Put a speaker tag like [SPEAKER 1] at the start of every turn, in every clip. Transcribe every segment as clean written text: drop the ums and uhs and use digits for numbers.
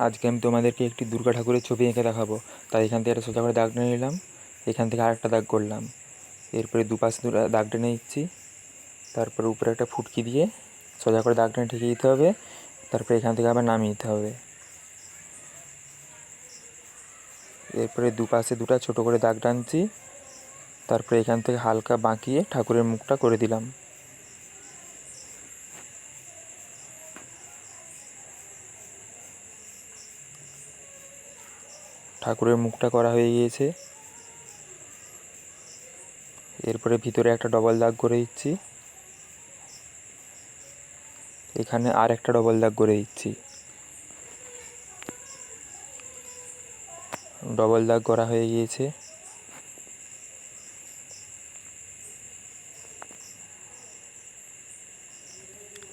[SPEAKER 1] আজকে আমি তোমাদেরকে একটি দুর্গা ঠাকুরের ছবি এঁকে দেখাবো। তাই এখান থেকে একটা সোজা করে দাগ টেনে নিলাম, এখান থেকে আরেকটা দাগ করলাম, এরপরে দুপাশে দাগ টেনে নিচ্ছি, তারপরে উপরে একটা ফুটকি দিয়ে সোজা করে দাগ টেনে ঠেকিয়ে দিতে হবে, তারপরে এখান থেকে আবার নামিয়ে দিতে হবে। এরপরে দুপাশে দুটো ছোট করে দাগ টানছি, তারপরে এখান থেকে হালকা বাঁকিয়ে ঠাকুরের মুখটা করে দিলাম। ঠাকুরের মুখটা করা হয়ে গিয়েছে। এরপরে ভিতরে একটা ডবল দাগ করে দিচ্ছি, এখানে আর একটা ডবল দাগ করে দিচ্ছি। ডবল দাগ করা হয়ে গিয়েছে।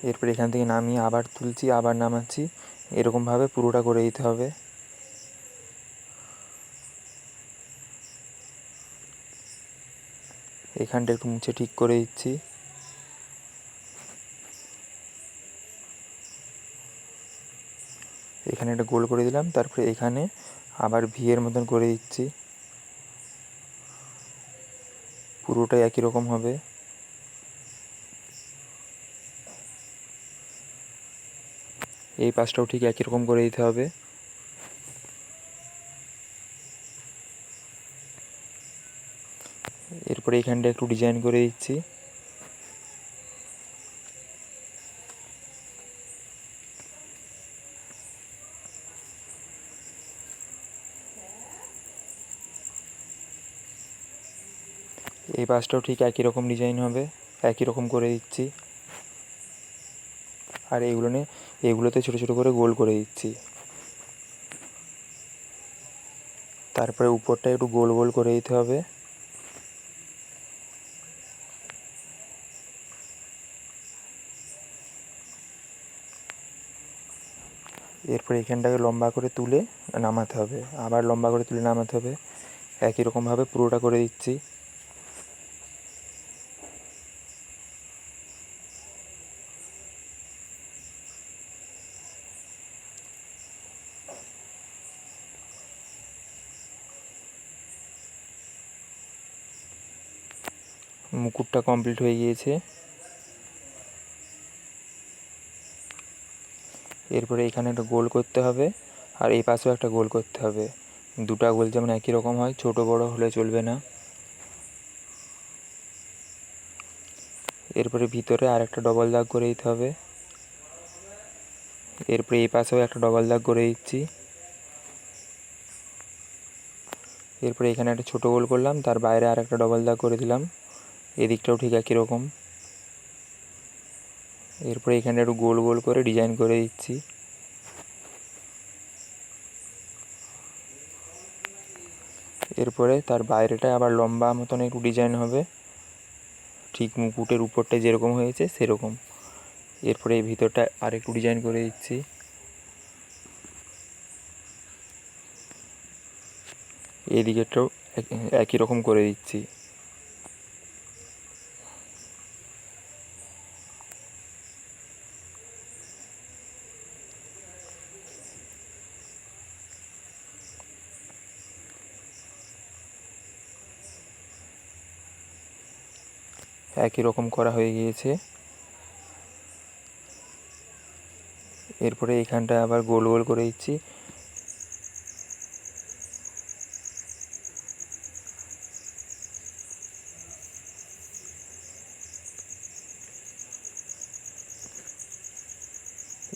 [SPEAKER 1] এরপর এখান থেকে নামিয়ে আবার তুলছি, আবার নামাচ্ছি, এরকমভাবে পুরোটা করে দিতে হবে। এখানটা একটু মুছে ঠিক করে দিচ্ছি। এখানে একটা গোল করে দিলাম, তারপরে এখানে আবার ভিয়ের মতন করে দিচ্ছি। পুরোটাই একই রকম হবে। এই পাশটাও ঠিক একই রকম করে দিতে হবে। এরপরে এখানটা একটু ডিজাইন করে দিচ্ছি। এই পাশটাও ঠিক একই রকম ডিজাইন হবে, একই রকম করে দিচ্ছি। আর এগুলোতে ছোটো ছোটো করে গোল করে দিচ্ছি। তারপরে উপরটা একটু গোল গোল করে দিতে হবে। এরপর এখানটাকে লম্বা করে তুলে নামাতে হবে, আবার লম্বা করে তুলে নামাতে হবে। একই রকমভাবে পুরোটা করে দিচ্ছি। মুকুটটা কমপ্লিট হয়ে গিয়েছে। এরপরে এখানে একটা গোল করতে হবে, আর এই পাশেও একটা গোল করতে হবে। দুটা গোল যেমন একই রকম হয়, ছোট বড় হলে চলবে না। এরপরে ভিতরে আর একটা ডবল দাগ করে দিতে হবে। এরপরে এই পাশেও একটা ডবল দাগ করে দিচ্ছি। এরপরে এখানে একটা ছোট গোল করলাম, তার বাইরে আর একটা ডবল দাগ করে দিলাম। এদিকটাও ঠিক একই রকম। এরপরে এখানে একটু গোল গোল করে ডিজাইন করে দিচ্ছি। এরপরে তার বাইরেটা আবার লম্বা মতন একটু ডিজাইন হবে, ঠিক মুকুটের উপরটায় যেরকম হয়েছে সেরকম। এরপরে এই ভিতরটা আর একটু ডিজাইন করে দিচ্ছি। এদিকেরটাও একই রকম করে দিচ্ছি। একই রকম করা হয়ে গিয়েছে। এরপরে এখানটা আবার গোল গোল করে দিচ্ছি।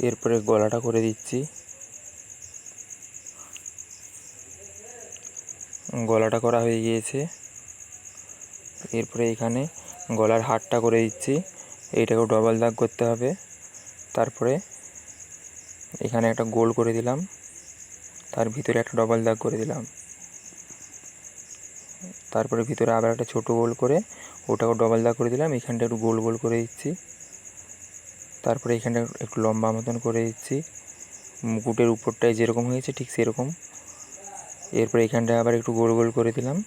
[SPEAKER 1] এরপরে গলাটা করে দিচ্ছি। গলাটা করা হয়ে গিয়েছে। এরপরে এখানে গলার হারটা করে দিচ্ছি। এইটাকেও ডবল দাগ করতে হবে। তারপরে এখানে একটা গোল করে দিলাম, তার ভিতরে একটা ডবল দাগ করে দিলাম। তারপরে ভিতরে আবার একটা ছোট গোল করে ওটাকেও ডবল দাগ করে দিলাম। এখানটা একটু গোল গোল করে দিচ্ছি। তারপরে এখানটা একটু লম্বা মতন করে দিচ্ছি, মুকুটের উপরটায় যেরকম হয়েছে ঠিক সেরকম। এরপরে এখানটায় আবার একটু গোল গোল করে দিলাম।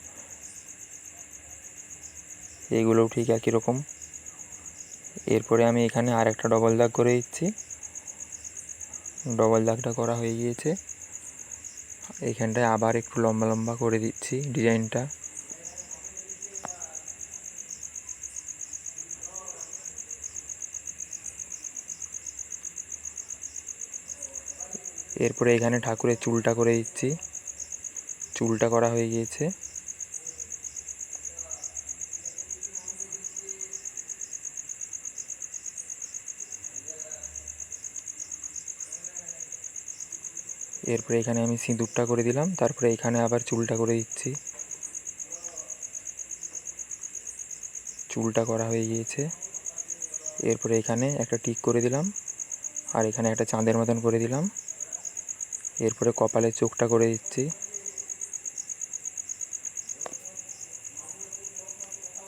[SPEAKER 1] এইগুলোও ঠিক একই রকম। এরপরে আমি এখানে আর একটা ডবল দাগ করে দিচ্ছি। ডবল দাগটা করা হয়ে গিয়েছে। এইখানটায় আবার একটু লম্বা লম্বা করে দিচ্ছি ডিজাইনটা। এরপরে এখানে ঠাকুরের চুলটা করে দিচ্ছি। চুলটা করা হয়ে গিয়েছে। এরপরে এখানে আমি সিঁদুরটা করে দিলাম। তারপরে এখানে আবার চুলটা করে দিচ্ছি। চুলটা করা হয়ে গিয়েছে। এরপরে এখানে একটা টিক করে দিলাম, আর এখানে একটা চাঁদের মতন করে দিলাম। এরপরে কপালের চোখটা করে দিচ্ছি।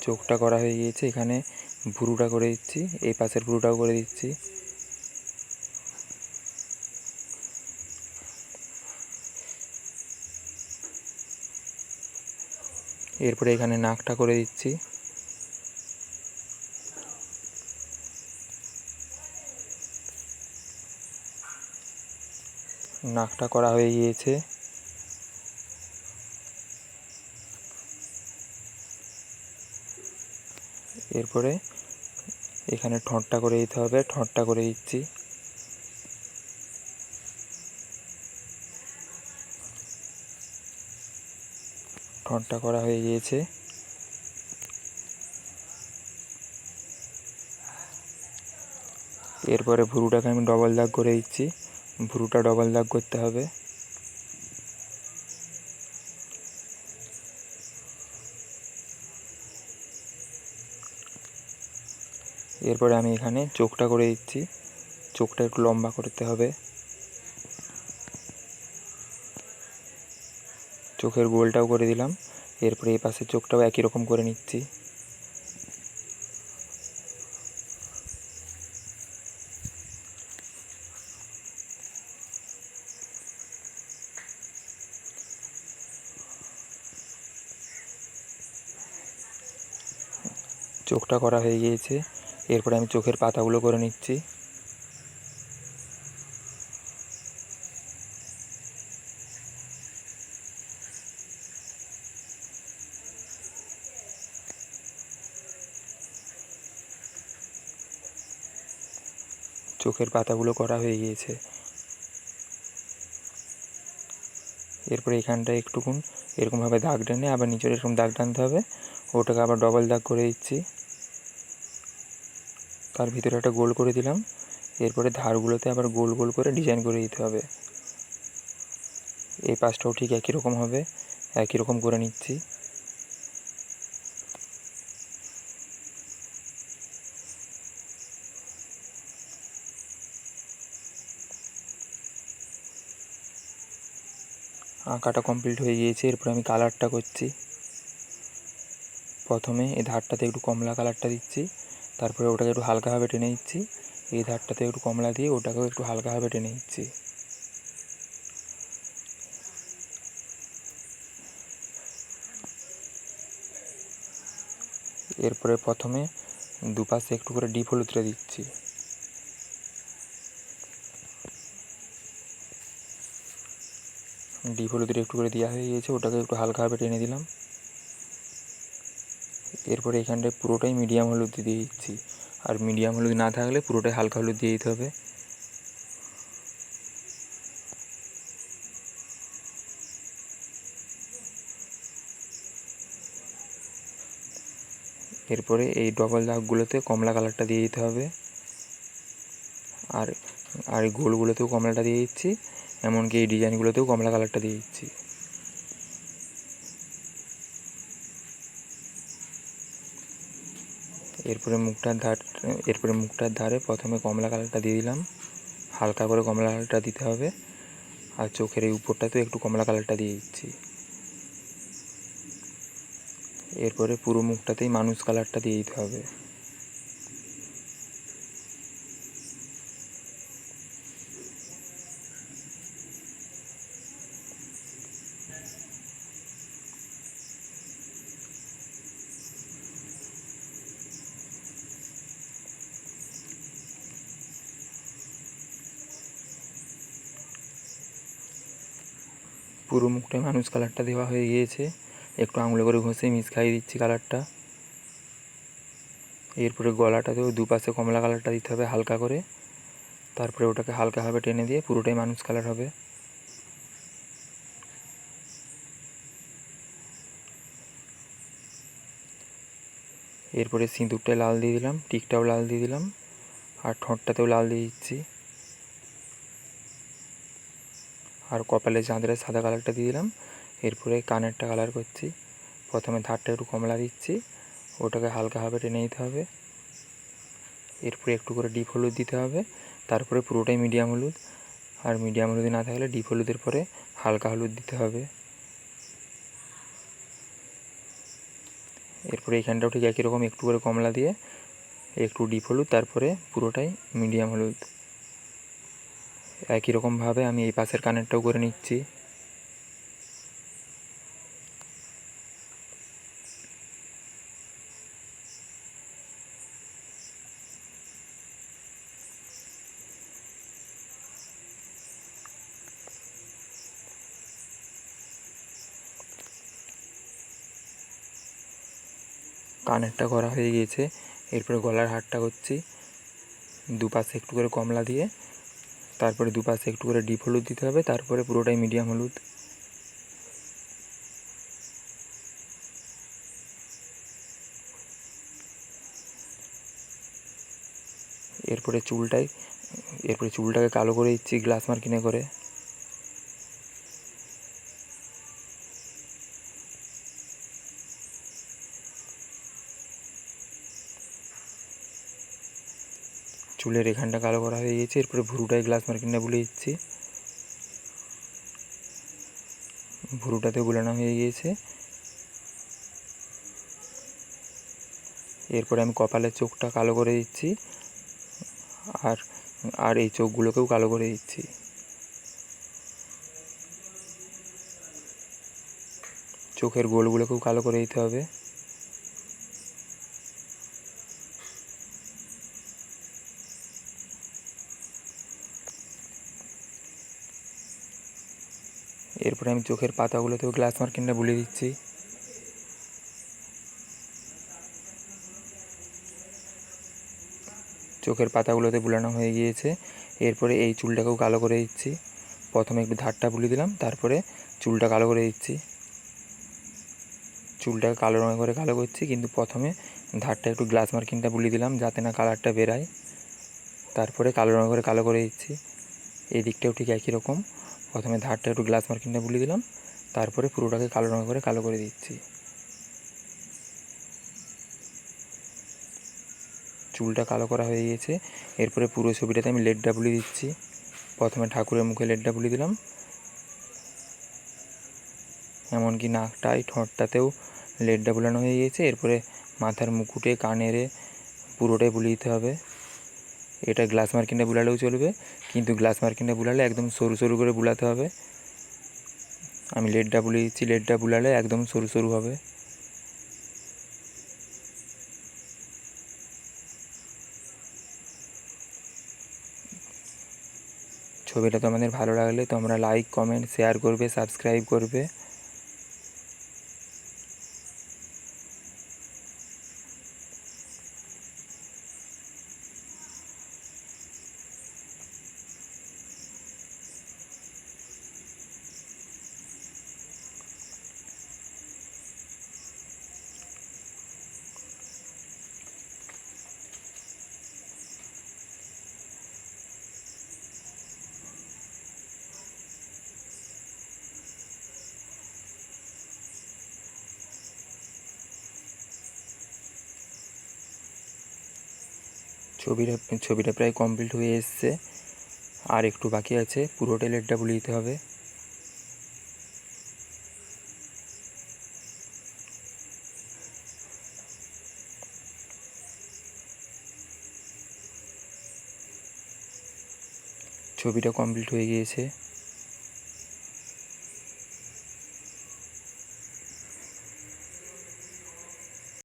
[SPEAKER 1] চোখটা করা হয়ে গিয়েছে। এখানে ভুরুটা করে দিচ্ছি, এই পাশের ভুরুটাও করে দিচ্ছি। এরপরে এখানে নাকটা করে দিচ্ছি। নাকটা করা হয়ে গিয়েছে। এরপরে এখানে ঠোঁটটা করে দিতে হবে। ঠোঁটটা করে দিচ্ছি। ঠোঁটটা করা হয়ে গিয়েছে। এরপরে ভুরুটাকে আমি ডবল দাগ করে দিচ্ছি। ভুরুটা ডবল দাগ করতে হবে। এরপরে আমি এখানে চোখটা করে দিচ্ছি। চোখটা একটু লম্বা করতে হবে। চোখের গোলটাও করে দিলাম। এরপরে এই পাশের চোখটাও একই রকম করে নিচ্ছি। চোখটা করা হয়ে গিয়েছে। এরপরে আমি চোখের পাতাগুলো করে নিচ্ছি। চোখের পাতাগুলো করা হয়ে গিয়েছে। এরপরে এখানটায় একটুকুন এরকমভাবে দাগ টেনে আবার নিচে এরকম দাগ টানতে হবে। ওটাকে আবার ডবল দাগ করে দিচ্ছি। তার ভিতরে একটা গোল করে দিলাম। এরপরে ধারগুলোতে আবার গোল গোল করে ডিজাইন করে দিতে হবে। এই পাশটাও ঠিক একই রকম হবে, একই রকম করে নিচ্ছি। আঁকাটা কমপ্লিট হয়ে গিয়েছে। এরপর আমি কালারটা করছি। প্রথমে এই ধারটাতে একটু কমলা কালারটা দিচ্ছি। তারপরে ওটাকে একটু হালকাভাবে টেনে দিচ্ছি। এই ধারটাতে একটু কমলা দিয়ে ওটাকেও একটু হালকাভাবে টেনে দিচ্ছি। এরপরে প্রথমে দুপাশে একটু করে ডিপ হলুদটা দিচ্ছি। ডিপ হলুদটা একটু করে দেওয়া হয়ে গিয়েছে। ওটাকে একটু হালকাভাবে টেনে দিলাম। এরপরে এখানটায় পুরোটাই মিডিয়াম হলুদ দিয়ে দিচ্ছি। আর মিডিয়াম হলুদ না থাকলে পুরোটাই হালকা হলুদ দিয়ে দিতে হবে। এরপরে এই ডবল দাগগুলোতে কমলা কালারটা দিয়ে দিতে হবে। আর আর এই গোলগুলোতেও কমলাটা দিয়ে দিচ্ছি। এমনকি এই ডিজাইনগুলোতেও কমলা কালারটা দিয়ে দিচ্ছি। এরপরে মুখটার ধারে প্রথমে কমলা কালারটা দিয়ে দিলাম। হালকা করে কমলা কালারটা দিতে হবে। আর চোখের এই উপরটাতেও একটু কমলা কালারটা দিয়ে দিচ্ছি। এরপরে পুরো মুখটাতেই মানুষ কালারটা দিয়ে দিতে হবে। পুরো মুখটায় মানুষ কালারটা দেওয়া হয়ে গিয়েছে। একটু আঙুলে করে ঘষে মিক্স খাইয়ে দিচ্ছি কালারটা। এরপরে গলাটাতেও দুপাশে কমলা কালারটা দিতে হবে হালকা করে। তারপরে ওটাকে হালকাভাবে টেনে দিয়ে পুরোটাই মানুষ কালার হবে। এরপরে সিঁদুরটায় লাল দিয়ে দিলাম, টিকটাও লাল দিয়ে দিলাম, আর ঠোঁটটাতেও লাল দিয়ে দিচ্ছি। আর কপালে চাঁদরে সাদা কালারটা দিয়ে দিলাম। এরপরে কানেরটা কালার করছি। প্রথমে ধারটা একটু কমলা দিচ্ছি, ওটাকে হালকাভাবে টেনে দিতে হবে। এরপরে একটু করে ডিপ হলুদ দিতে হবে। তারপরে পুরোটাই মিডিয়াম হলুদ, আর মিডিয়াম হলুদ না থাকলে ডিপ হলুদের পরে হালকা হলুদ দিতে হবে। এরপরে এইখানটাও ঠিক একই রকম একটু করে কমলা দিয়ে একটু ডিপ হলুদ, তারপরে পুরোটাই মিডিয়াম হলুদ। একই রকমভাবে আমি এই পাশের কানেরটাও করে নিচ্ছি। কানেরটা করা হয়ে গিয়েছে। এরপরে গলার হারটা করছি। দুপাশে একটু করে কমলা দিয়ে তারপরে দুপাশে একটু করে ডিপ হলুদ দিতে হবে, তারপরে পুরোটাই মিডিয়াম হলুদ। এরপরে চুলটাকে কালো করে দিচ্ছি গ্লাস মার্কিনে করে। চুলের এখানটা কালো করা হয়ে গেছে। এরপরে ভুরুটায় গ্লাস মার্কিনটা বুলিয়ে দিচ্ছি। ভুরুটাতে বুলানো হয়ে গিয়েছে। এরপরে আমি কপালের চোখটা কালো করে দিচ্ছি, আর এই চোখগুলোকেও কালো করে দিচ্ছি। চোখের গোলগুলোকেও কালো করে দিতে হবে। এরপরে আমি চোখের পাতাগুলোতেও গ্লাস মার্কিনটা বুলিয়ে দিচ্ছি। চোখের পাতাগুলোতে বুলানো হয়ে গিয়েছে। এরপরে এই চুলটাকেও কালো করে দিচ্ছি। প্রথমে একটু ধারটা বুলিয়ে দিলাম, তারপরে চুলটা কালো করে দিচ্ছি। চুলটাকে কালো রঙে করে কালো করছি, কিন্তু প্রথমে ধারটা একটু গ্লাস মার্কিনটা বুলিয়ে দিলাম যাতে না কালারটা বেরায়। তারপরে কালো রঙে করে কালো করে দিচ্ছি। এই দিকটাও ঠিক একই রকম, প্রথমে ধারটা একটু গ্লাস মার্কিনটা বুলিয়ে দিলাম, তারপরে পুরোটাকে কালো রঙে করে কালো করে দিচ্ছি। চুলটা কালো করা হয়ে গিয়েছে। এরপরে পুরো ছবিটাতে আমি লেডটা বুলিয়ে দিচ্ছি। প্রথমে ঠাকুরের মুখে লেডটা বুলিয়ে দিলাম, এমনকি নাকটায় ঠোঁটটাতেও লেডটা বুলানো হয়ে গিয়েছে। এরপরে মাথার মুকুটে কানেরে পুরোটাই বুলিয়ে দিতে হবে। এটা গ্লাস মার্কিনটা বুলালেও চলবে, কিন্তু গ্লাস মার্কিনটা বুলালে একদম সরু সরু করে বুলাতে হবে। আমি লেডটা বুলিয়ে দিচ্ছি, লেডটা বুলালে একদম সরু সরু হবে। ছবিটা তোমাদের ভালো লাগলে তোমরা লাইক, কমেন্ট, শেয়ার করবে, সাবস্ক্রাইব করবে। ছবিটা প্রায় কমপ্লিট হয়ে এসছে, আর একটু বাকি আছে। পুরোটাই লেডটা বুলিয়ে দিতে হবে। ছবিটা কমপ্লিট হয়ে গিয়েছে।